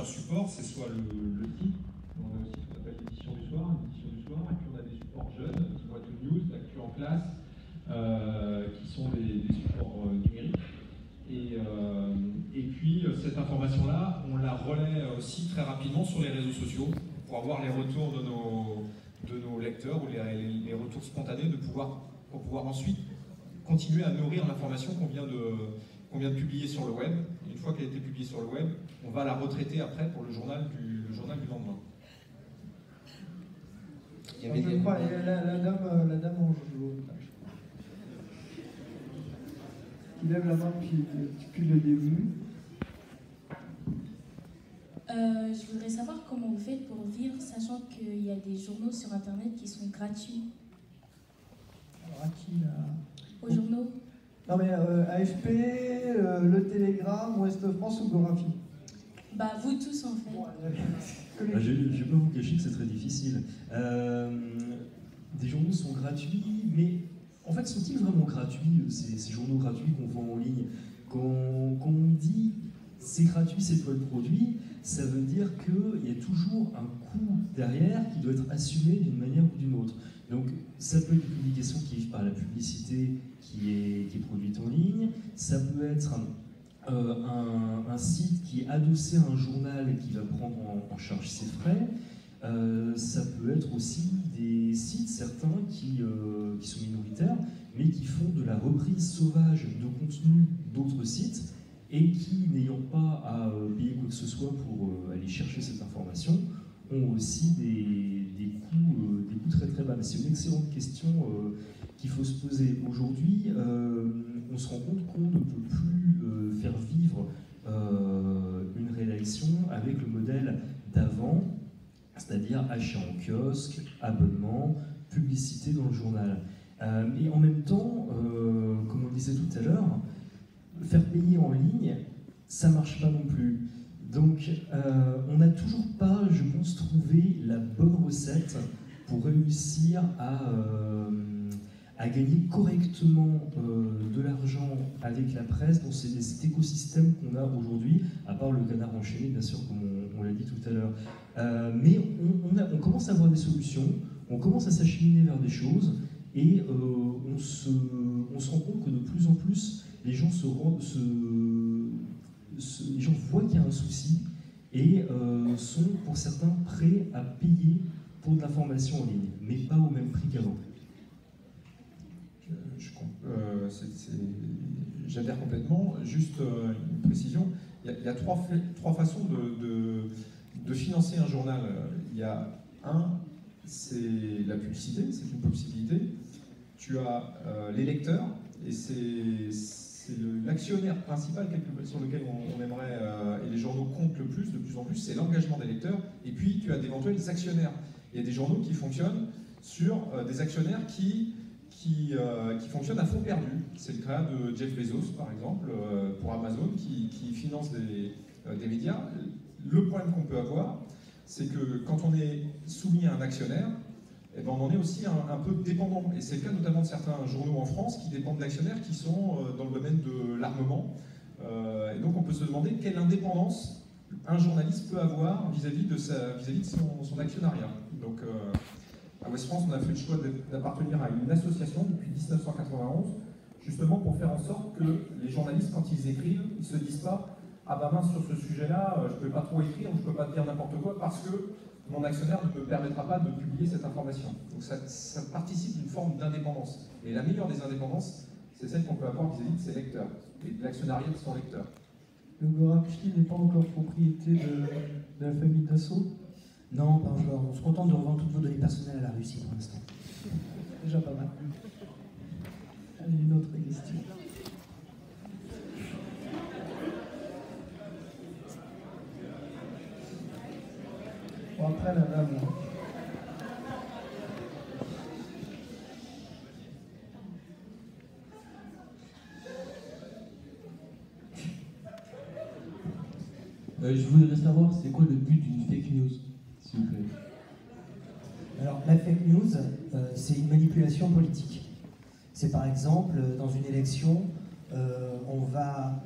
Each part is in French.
plusieurs supports. C'est soit le site, on a aussi ce qu'on appelle l'édition du soir, et puis on a des supports jeunes, qui vont être le news, l'actu en classe, qui sont des supports numériques. Et puis cette information-là, on la relaie aussi très rapidement sur les réseaux sociaux pour avoir les retours de nos lecteurs ou les retours spontanés pour pouvoir ensuite continuer à nourrir l'information qu'on vient de publier sur le web. Et une fois qu'elle a été publiée sur le web, on va la retraiter après pour le journal du lendemain. Il y avait je crois, la dame en jaune. Qui lève la main depuis le début. Je voudrais savoir comment vous faites pour vivre, sachant qu'il y a des journaux sur Internet qui sont gratuits. Alors à qui là? Aux journaux? Non mais AFP, Le Télégramme, Ouest France ou Gorafi? Bah vous tous en fait. Je ne vais pas vous cacher que c'est très difficile. Des journaux sont gratuits, mais en fait sont-ils vraiment gratuits, ces journaux gratuits qu'on vend en ligne? Quand on dit c'est gratuit, c'est toi le produit, ça veut dire qu'il y a toujours un coût derrière qui doit être assumé d'une manière ou d'une autre. Donc ça peut être une publication qui est par la publicité qui est produite en ligne, ça peut être un site qui est adossé à un journal et qui va prendre en charge ses frais. Ça peut être aussi des sites, certains qui sont minoritaires, mais qui font de la reprise sauvage de contenu d'autres sites et qui, n'ayant pas à payer quoi que ce soit pour aller chercher cette information, ont aussi des coûts très très bas. Mais c'est une excellente question qu'il faut se poser. Aujourd'hui, on se rend compte qu'on ne peut plus faire vivre une rédaction avec le modèle d'avant, c'est-à-dire achat en kiosque, abonnement, publicité dans le journal. Et en même temps, comme on le disait tout à l'heure, faire payer en ligne, ça ne marche pas non plus. Donc, on n'a toujours pas, je pense, trouvé la bonne recette pour réussir à gagner correctement de l'argent avec la presse dans cet écosystème qu'on a aujourd'hui, à part le canard enchaîné, bien sûr, comme on l'a dit tout à l'heure. Mais on commence à avoir des solutions, on commence à s'acheminer vers des choses, et on se rend compte que de plus en plus, les gens les gens voient qu'il y a un souci et sont, pour certains, prêts à payer pour de l'information en ligne, mais pas au même prix qu'avant. J'adhère complètement. Juste une précision, il y a trois façons de financer un journal. Il y a c'est la publicité, c'est une possibilité. Tu as les lecteurs, et c'est l'actionnaire principal sur lequel on aimerait, et les journaux comptent de plus en plus, c'est l'engagement des lecteurs. Et puis tu as d'éventuels actionnaires. Il y a des journaux qui fonctionnent sur des actionnaires qui fonctionnent à fond perdu. C'est le cas de Jeff Bezos, par exemple, pour Amazon, qui finance des médias. Le problème qu'on peut avoir, c'est que quand on est soumis à un actionnaire, eh ben on en est aussi un peu dépendant. Et c'est le cas notamment de certains journaux en France qui dépendent d'actionnaires qui sont dans le domaine de l'armement. Et donc on peut se demander quelle indépendance un journaliste peut avoir vis-à-vis de son actionnariat. Donc à Ouest France, on a fait le choix d'appartenir à une association depuis 1991, justement pour faire en sorte que les journalistes, quand ils écrivent, ils ne se disent pas « Ah bah mince, sur ce sujet-là, je ne peux pas trop écrire, ou je ne peux pas dire n'importe quoi parce que mon actionnaire ne me permettra pas de publier cette information. » Donc ça participe d'une forme d'indépendance. Et la meilleure des indépendances, c'est celle qu'on peut avoir vis-à-vis de ses lecteurs, et de l'actionnariat de son lecteur. Le Gorafi n'est pas encore propriété de la famille Dassault? Non, pas encore. On se contente de revendre toutes vos données personnelles à la Russie pour l'instant. Déjà pas mal. Allez, une autre question. Bon, après la dame. Je voudrais savoir, c'est quoi le but d'une fake news, s'il vous plaît? Alors, la fake news, c'est une manipulation politique. C'est par exemple, dans une élection, on va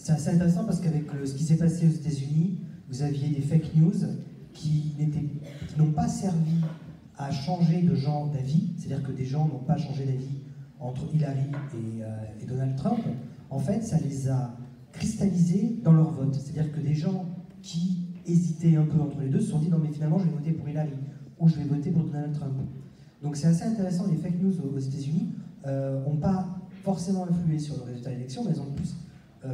c'est assez intéressant parce qu'avec ce qui s'est passé aux États-Unis, vous aviez des fake news qui n'ont pas servi à changer de gens d'avis, c'est-à-dire que des gens n'ont pas changé d'avis entre Hillary et Donald Trump. En fait, ça les a cristallisés dans leur vote. C'est-à-dire que des gens qui hésitaient un peu entre les deux se sont dit non mais finalement je vais voter pour Hillary ou je vais voter pour Donald Trump. Donc c'est assez intéressant, les fake news aux États-Unis n'ont pas forcément influé sur le résultat de l'élection, mais elles ont plus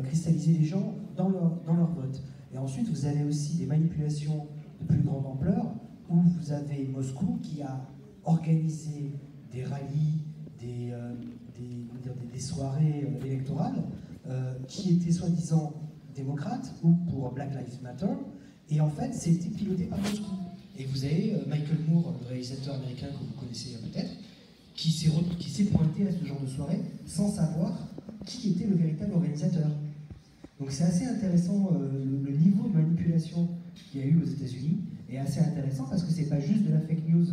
cristallisé les gens dans leur vote. Et ensuite vous avez aussi des manipulations de plus grande ampleur où vous avez Moscou qui a organisé des rallyes, des soirées électorales qui étaient soi-disant démocrates ou pour Black Lives Matter, et en fait c'était piloté par Moscou. Et vous avez Michael Moore, le réalisateur américain que vous connaissez peut-être, qui s'est pointé à ce genre de soirée sans savoir qui était le véritable organisateur. Donc c'est assez intéressant, le niveau de manipulation qu'il y a eu aux États-Unis est assez intéressant parce que c'est pas juste de la fake news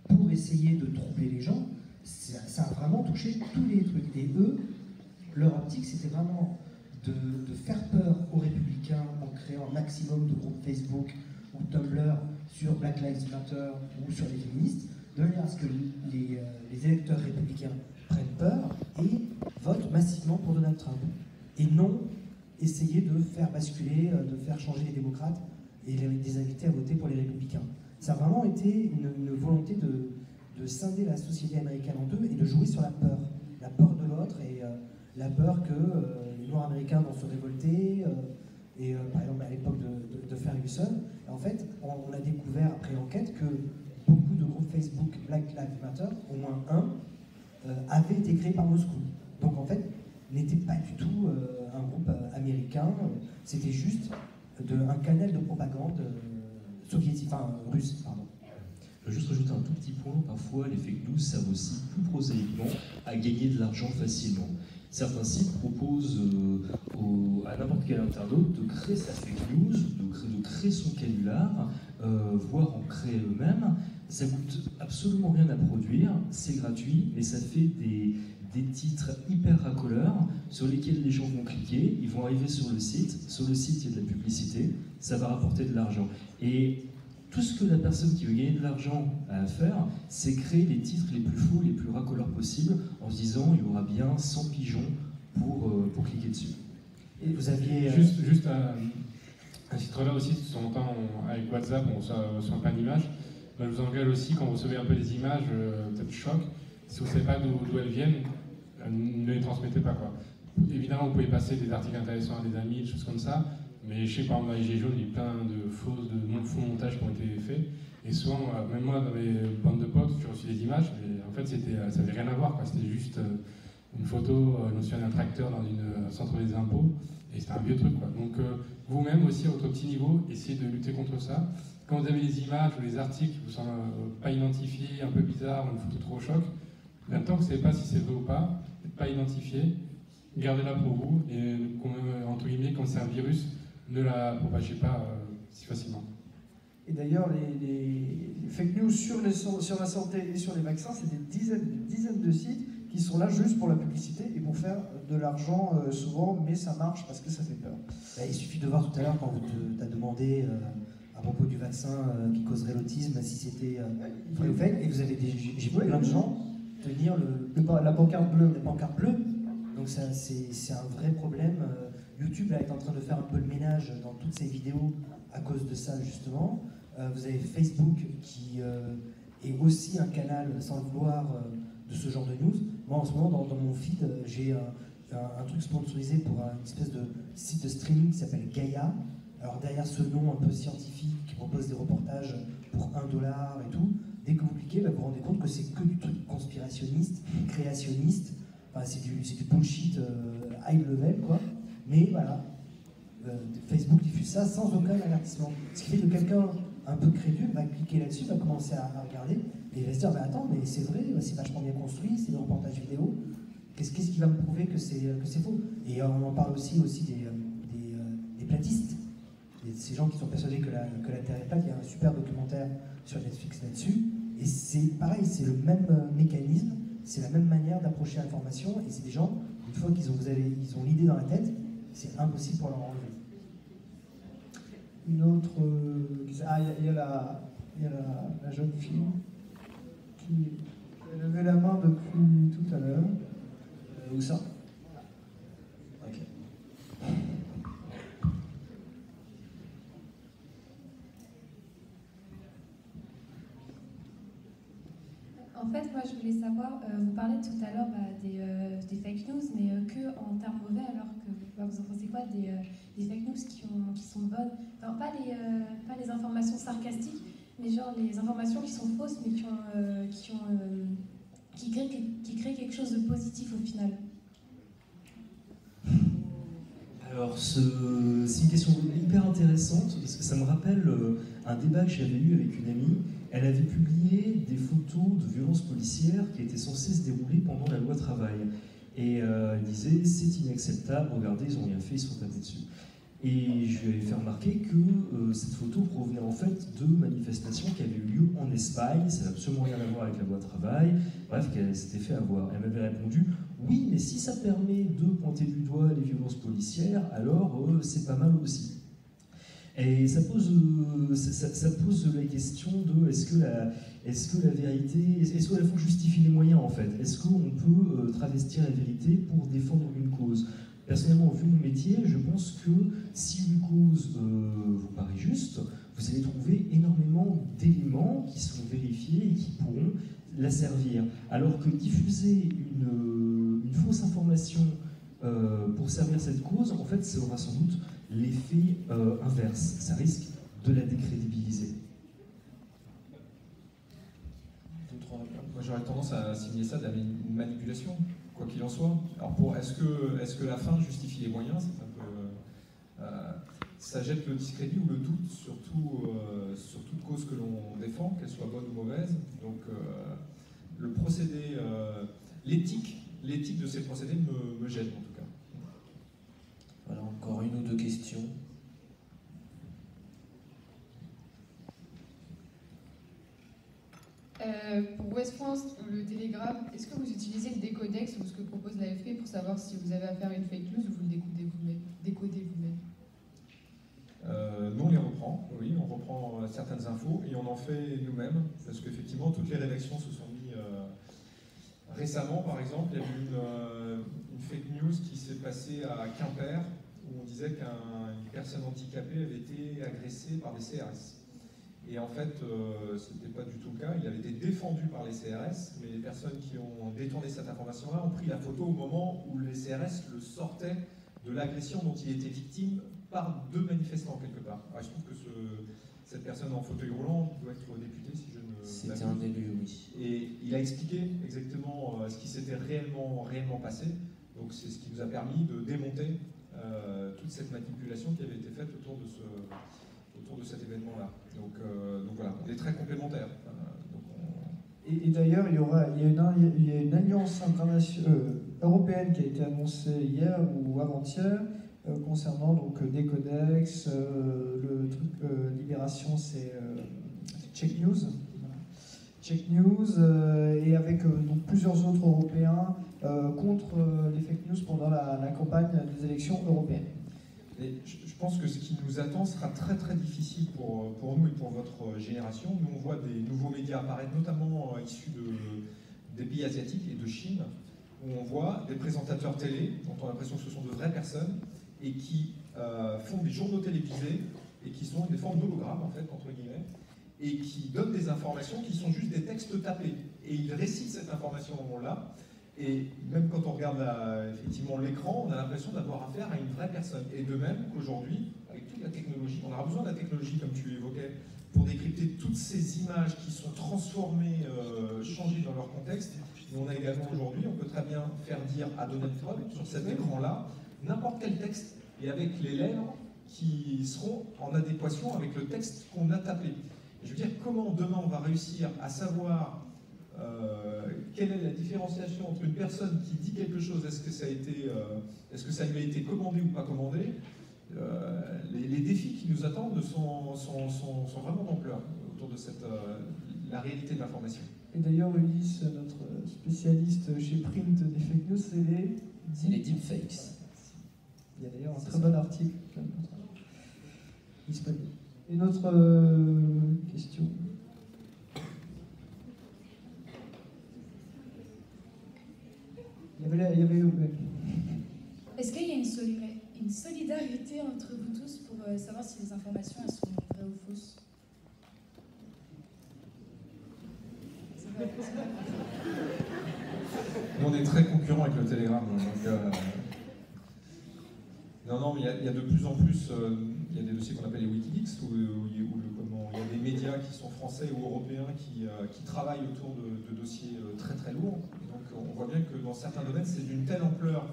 pour essayer de troubler les gens, ça a vraiment touché tous les trucs. Et eux, leur optique, c'était vraiment de faire peur aux républicains en créant un maximum de groupes Facebook ou Tumblr sur Black Lives Matter ou sur les féministes, de manière à ce que les électeurs républicains prennent peur et votent massivement pour Donald Trump. Et non essayer de faire basculer, de faire changer les démocrates et les inviter à voter pour les républicains. Ça a vraiment été une volonté de scinder la société américaine en deux et de jouer sur la peur de l'autre et la peur que les Noirs américains vont se révolter. Par exemple, à l'époque de Ferguson, en fait, on a découvert après l'enquête que beaucoup de groupes Facebook Black Lives Matter, au moins un, avaient été créés par Moscou. Donc en fait, n'était pas du tout un groupe américain, c'était juste un canal de propagande soviétique, enfin russe, pardon. Je vais juste rajouter un tout petit point, parfois les fake news servent aussi plus prosaïquement à gagner de l'argent facilement. Certains sites proposent à n'importe quel internaute de créer sa fake news, de créer son canular, voire en créer eux-mêmes. Ça coûte absolument rien à produire, c'est gratuit, mais ça fait des titres hyper racoleurs sur lesquels les gens vont cliquer, ils vont arriver sur le site il y a de la publicité, ça va rapporter de l'argent. Et tout ce que la personne qui veut gagner de l'argent a à faire, c'est créer les titres les plus fous, les plus racoleurs possibles, en se disant il y aura bien 100 pigeons pour cliquer dessus. Et vous aviez... Juste un site relais aussi, de temps en temps, avec WhatsApp, on reçoit plein d'images. Je vous engage aussi, quand vous recevez un peu des images, peut-être choc, si vous ne savez pas d'où elles viennent, ne les transmettez pas, quoi. Évidemment, vous pouvez passer des articles intéressants à des amis, des choses comme ça, mais je sais par exemple dans les Gilets jaunes, il y a eu plein de faux montages qui ont été faits. Et souvent, même moi, dans mes bandes de potes, j'ai reçu des images, mais en fait, ça n'avait rien à voir, quoi. C'était juste une photo, je me souviens d'un tracteur dans un centre des impôts, et c'était un vieux truc, quoi. Donc, vous-même aussi, à votre petit niveau, essayez de lutter contre ça. Quand vous avez les images ou les articles qui vous semblent pas identifiés, un peu bizarres, ou une photo trop choc, même tant que vous ne savez pas si c'est vrai ou pas identifié, gardez-la pour vous, et entre guillemets, quand c'est un virus, ne la propagez pas si facilement. Et d'ailleurs, les fake news sur la santé et sur les vaccins, c'est des dizaines de sites qui sont là juste pour la publicité et pour faire de l'argent souvent, mais ça marche parce que ça fait peur. Il suffit de voir tout à l'heure quand tu as demandé à propos du vaccin qui causerait l'autisme, si c'était vrai ou fake, et vous avez j'ai vu plein de gens tenir la pancarte bleue. La pancarte bleue. Donc c'est un vrai problème. YouTube là, est en train de faire un peu le ménage dans toutes ces vidéos à cause de ça justement. Vous avez Facebook qui est aussi un canal, sans le vouloir, de ce genre de news. Moi en ce moment dans mon feed, j'ai un truc sponsorisé pour une espèce de site de streaming qui s'appelle Gaia. Alors derrière ce nom un peu scientifique qui propose des reportages pour $1 et tout, dès que vous cliquez, vous vous rendez compte que c'est que du truc conspirationniste, créationniste, enfin, c'est du bullshit high level quoi. Mais voilà, Facebook diffuse ça sans aucun avertissement. Ce qui fait que quelqu'un un peu crédule va cliquer là-dessus, va commencer à regarder, et il va se dire, attends, mais c'est vrai, c'est vachement bien construit, c'est des reportages vidéo, qu'est-ce qui va me prouver que c'est faux? Et on en parle aussi des platistes, ces gens qui sont persuadés que la Terre est plate. Il y a un super documentaire sur Netflix là-dessus, et c'est pareil, c'est le même mécanisme, c'est la même manière d'approcher l'information, et c'est des gens, une fois qu'ils ont l'idée dans la tête, c'est impossible pour leur enlever. Une autre. Il y a la jeune fille qui a levé la main depuis tout à l'heure. Où ça? Ok. En fait, moi, je voulais savoir, vous parlez tout à l'heure des fake news, mais que en termes mauvais, alors que vous en pensez quoi des fake news qui sont bonnes? Enfin, pas les informations sarcastiques, mais genre les informations qui sont fausses, mais qui créent quelque chose de positif au final. Alors, c'est une question hyper intéressante, parce que ça me rappelle un débat que j'avais eu avec une amie. Elle avait publié des photos de violences policières qui étaient censées se dérouler pendant la loi travail. Et elle disait, c'est inacceptable, regardez, ils n'ont rien fait, ils sont tapés dessus. Et je lui avais fait remarquer que cette photo provenait en fait de manifestations qui avaient eu lieu en Espagne, ça n'a absolument rien à voir avec la loi travail, bref, qu'elle s'était fait avoir. Elle m'avait répondu, oui, mais si ça permet de pointer du doigt les violences policières, alors c'est pas mal aussi. Et ça pose la question de est-ce que la vérité, est-ce que la foi justifie les moyens en fait? Est-ce qu'on peut travestir la vérité pour défendre une cause? Personnellement, vu mon métier, je pense que si une cause vous paraît juste, vous allez trouver énormément d'éléments qui seront vérifiés et qui pourront la servir. Alors que diffuser une fausse information pour servir cette cause, en fait, ça aura sans doute l'effet inverse. Ça risque de la décrédibiliser. Moi, j'aurais tendance à assimiler ça à une manipulation, quoi qu'il en soit. Alors, est-ce que la fin justifie les moyens? C'est un peu, ça jette le discrédit ou le doute sur toute cause que l'on défend, qu'elle soit bonne ou mauvaise. Donc, le procédé, l'éthique de ces procédés me gêne en tout cas. Voilà, encore une ou deux questions. Pour West France ou le Télégramme, est-ce que vous utilisez le décodex ou ce que propose l'AFP pour savoir si vous avez affaire à une fake news ou vous le décodez vous-même? Nous, on les reprend, oui, on reprend certaines infos et on en fait nous-mêmes, parce qu'effectivement, toutes les rédactions se sont mis... récemment, par exemple, il y a eu une fake news qui s'est passée à Quimper, où on disait qu'une personne handicapée avait été agressée par des CRS. Et en fait, ce n'était pas du tout le cas. Il avait été défendu par les CRS, mais les personnes qui ont détourné cette information-là ont pris la photo au moment où les CRS le sortaient de l'agression dont il était victime par deux manifestants quelque part. Alors, je trouve que cette personne en fauteuil roulant doit être députée, si je ne m'abuse. C'était un élu, oui. Et il a expliqué exactement ce qui s'était réellement passé. Donc c'est ce qui nous a permis de démonter toute cette manipulation qui avait été faite autour de cet événement-là. Donc voilà, on est très complémentaires. Et d'ailleurs, il y a une alliance européenne qui a été annoncée hier ou avant-hier concernant donc Décodex, le truc Libération, c'est Check News. Check News et avec donc plusieurs autres Européens contre les fake news pendant la campagne des élections européennes. Et je pense que ce qui nous attend sera très très difficile pour nous et pour votre génération. Nous, on voit des nouveaux médias apparaître, notamment issus des pays asiatiques et de Chine, où on voit des présentateurs télé, dont on a l'impression que ce sont de vraies personnes, et qui font des journaux télévisés, et qui sont des formes d'hologrammes, en fait, entre guillemets, et qui donnent des informations qui sont juste des textes tapés. Et ils récitent cette information-là, et même quand on regarde effectivement l'écran, on a l'impression d'avoir affaire à une vraie personne. Et de même qu'aujourd'hui, avec toute la technologie, on aura besoin de la technologie, comme tu évoquais, pour décrypter toutes ces images qui sont transformées, changées dans leur contexte. Et on a également aujourd'hui, on peut très bien faire dire à Donald Trump, sur cet écran-là, n'importe quel texte, et avec les lèvres qui seront en adéquation avec le texte qu'on a tapé. Et je veux dire, comment demain on va réussir à savoir quelle est la différenciation entre une personne qui dit quelque chose, est-ce que ça lui a été commandé ou pas commandé? Les défis qui nous attendent sont vraiment d'ampleur autour de la réalité de l'information. Et d'ailleurs, Ulysse, notre spécialiste chez Print des fake news, c'est les deepfakes. Il y a d'ailleurs un très bon article disponible. Une autre question. Il y avait Est-ce qu'il y a une solidarité entre vous tous pour savoir si les informations elles sont vraies ou fausses? Nous, on est très concurrents avec le Telegram. Donc, non, mais il y a de plus en plus, il y a des dossiers qu'on appelle les Wikileaks, où il y a des médias qui sont français ou européens qui travaillent autour de dossiers très très lourds. Et donc on voit bien que dans certains domaines, c'est d'une telle ampleur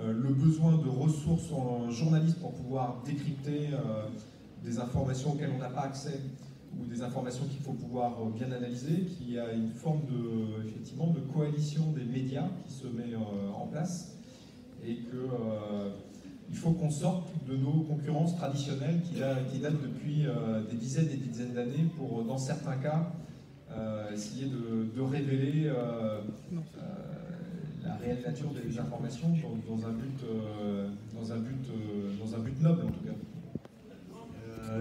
le besoin de ressources en journalistes pour pouvoir décrypter des informations auxquelles on n'a pas accès, ou des informations qu'il faut pouvoir bien analyser, qu'il y a une forme effectivement, de coalition des médias qui se met en place, et que il faut qu'on sorte de nos concurrences traditionnelles qui datent depuis des dizaines et des dizaines d'années pour, dans certains cas, essayer de révéler la réelle nature des informations dans un but noble, en tout cas.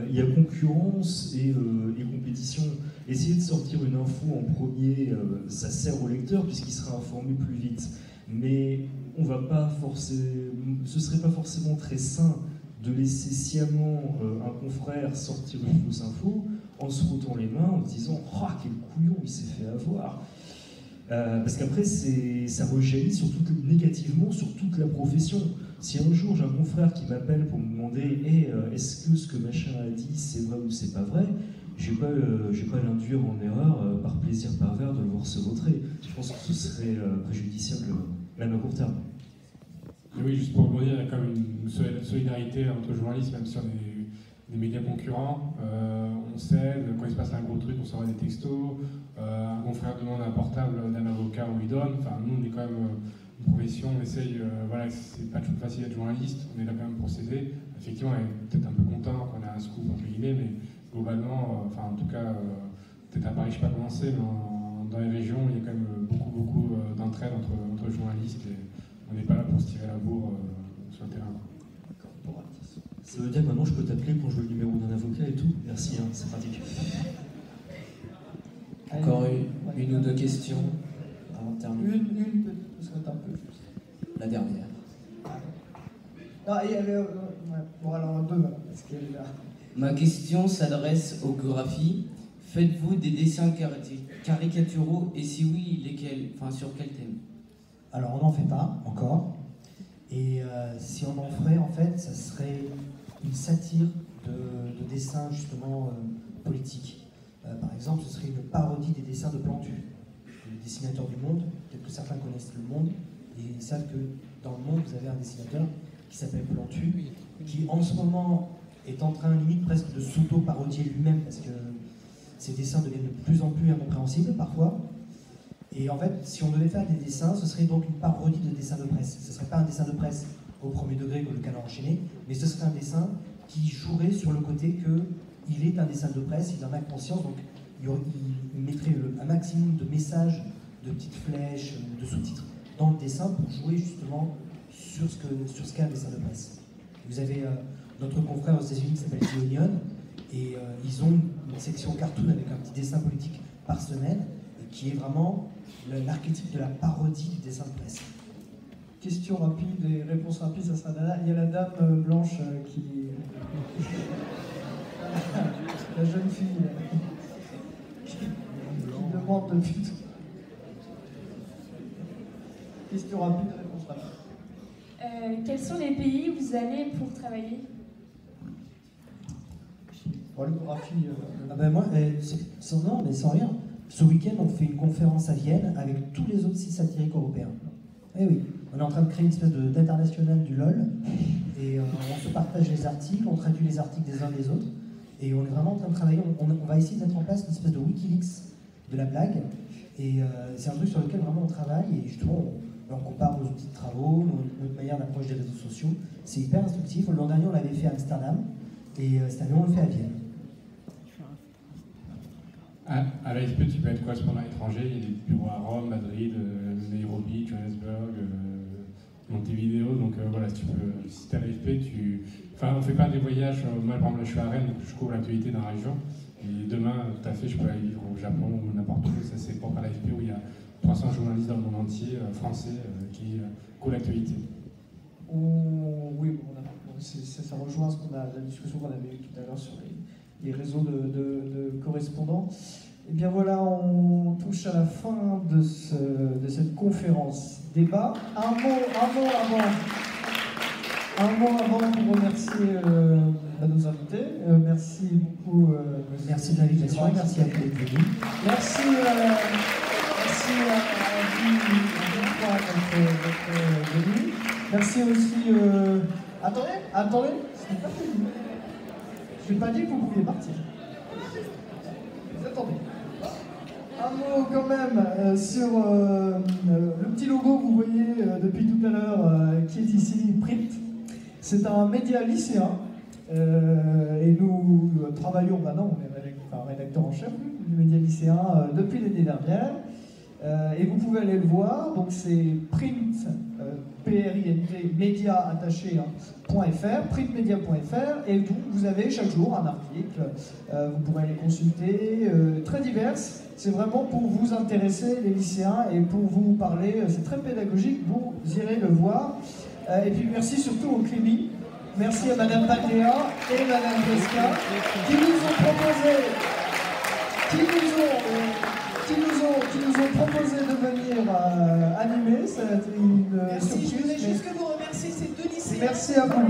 Il y a concurrence et compétition. Essayer de sortir une info en premier, ça sert au lecteur puisqu'il sera informé plus vite. Mais on va pas ce serait pas forcément très sain de laisser sciemment un confrère sortir une fausse info en se frottant les mains, en se disant « Ah, quel couillon, il s'est fait avoir !» Parce qu'après, ça rejaillit négativement sur toute la profession. Si un jour j'ai un confrère qui m'appelle pour me demander hey, est-ce que ce que machin a dit c'est vrai ou c'est pas vrai, je vais pas l'induire en erreur par plaisir pervers de le voir se vautrer. Je pense que ce serait préjudiciable, même à court terme. Et oui, juste pour rebondir, il y a quand même une solidarité entre journalistes, même si on est des médias concurrents. On s'aide, quand il se passe un gros truc, on s'envoie des textos. Un confrère demande un portable d'un avocat, on lui donne. Enfin, nous, on est quand même une profession, on essaye, voilà, c'est pas toujours facile d'être journaliste, on est là quand même pour s'aider. Effectivement, on est peut-être un peu content qu'on a un scoop, entre guillemets, mais globalement, enfin, en tout cas, peut-être à Paris, je sais pas comment c'est, mais dans les régions, il y a quand même beaucoup d'entraide entre journalistes et on n'est pas là pour se tirer la bourre sur le terrain. Ça veut dire que maintenant je peux t'appeler quand je veux le numéro d'un avocat et tout. Merci, hein, c'est pratique. Encore une ou deux questions avant de terminer. Une parce que t'as un peu juste. La dernière. Ah, il y avait. Ouais. Bon, alors deux, parce qu'elle est là. Ma question s'adresse aux graphies. Faites-vous des dessins caricaturaux et si oui, lesquels? Enfin, sur quel thème? Alors, on n'en fait pas encore. Et si on en ferait, en fait, ça serait une satire de dessins, justement, politiques. Par exemple, ce serait une parodie des dessins de Plantu, le dessinateur du Monde. Peut-être que certains connaissent le Monde, et ils savent que dans le Monde, vous avez un dessinateur qui s'appelle Plantu, qui en ce moment est en train, limite, presque de s'auto-parodier lui-même, parce que ses dessins deviennent de plus en plus incompréhensibles, parfois. Et en fait, si on devait faire des dessins, ce serait donc une parodie de dessin de presse. Ce ne serait pas un dessin de presse au premier degré comme le Canard enchaîné, mais ce serait un dessin qui jouerait sur le côté qu'il est un dessin de presse, il en a conscience, donc il mettrait un maximum de messages, de petites flèches, de sous-titres dans le dessin pour jouer justement sur ce qu'est un dessin de presse. Vous avez notre confrère aux États-Unis qui s'appelle The Onion, et ils ont une section cartoon avec un petit dessin politique par semaine, et qui est vraiment l'archétype de la parodie du dessin de presse. Question rapide et réponse rapide, ça sera Nana. Il y a la dame blanche qui. La jeune fille qui demande depuis tout. Question rapide, réponse rapide. Quels sont les pays où vous allez pour travailler? Ah ben moi, non, mais sans rien. Ce week-end, on fait une conférence à Vienne avec tous les autres sites satiriques européens. Eh oui, on est en train de créer une espèce d'international du LOL, et on se partage les articles, on traduit les articles des uns des autres, et on est vraiment en train de travailler, on va essayer de mettre en place une espèce de Wikileaks de la blague, et c'est un truc sur lequel vraiment on travaille, et justement, on compare nos outils de travaux, notre manière d'approche des réseaux sociaux, c'est hyper instructif. L'an dernier, on l'avait fait à Amsterdam, et cette année, on le fait à Vienne. À l'AFP, tu peux être correspondant étranger. Il y a des bureaux à Rome, Madrid, Nairobi, Johannesburg, dans tes vidéos. Donc voilà, si tu as l'AFP, enfin, on fait pas des voyages. Moi, par exemple, là, je suis à Rennes, donc je couvre l'actualité dans la région. Et demain, tout à fait, je peux aller vivre au Japon ou n'importe où. Ça, c'est propre à l'AFP où il y a 300 journalistes dans le monde entier, français, qui couvrent l'actualité. Oui, ça rejoint la discussion qu'on avait eue tout à l'heure sur les réseaux de correspondants. Et bien voilà, on touche à la fin de cette conférence débat. Un mot avant pour remercier nos invités. Merci beaucoup. Merci de l'invitation, merci à vous d'être venus. Merci à votre venue. Merci aussi. Attendez, ce n'est pas fini. Je n'ai pas dit que vous pouviez partir. Vous attendez. Un mot quand même sur le petit logo que vous voyez depuis tout à l'heure, qui est ici, Print. C'est un média lycéen. Et nous travaillons maintenant, on est rédacteur en chef du média lycéen depuis l'année dernière. Et vous pouvez aller le voir, donc c'est print, P-R-I-N-T, média attaché, .fr, printmedia.fr, et donc vous avez chaque jour un article, vous pourrez les consulter, très diverses. C'est vraiment pour vous intéresser, les lycéens, et pour vous parler, c'est très pédagogique, vous irez le voir. Et puis merci surtout au Clémy, merci à Madame Patéa et Madame Pesca, qui nous ont proposé de venir animer. C'est une surprise. Je voulais juste que vous remerciez ces deux lycéens. Merci à vous.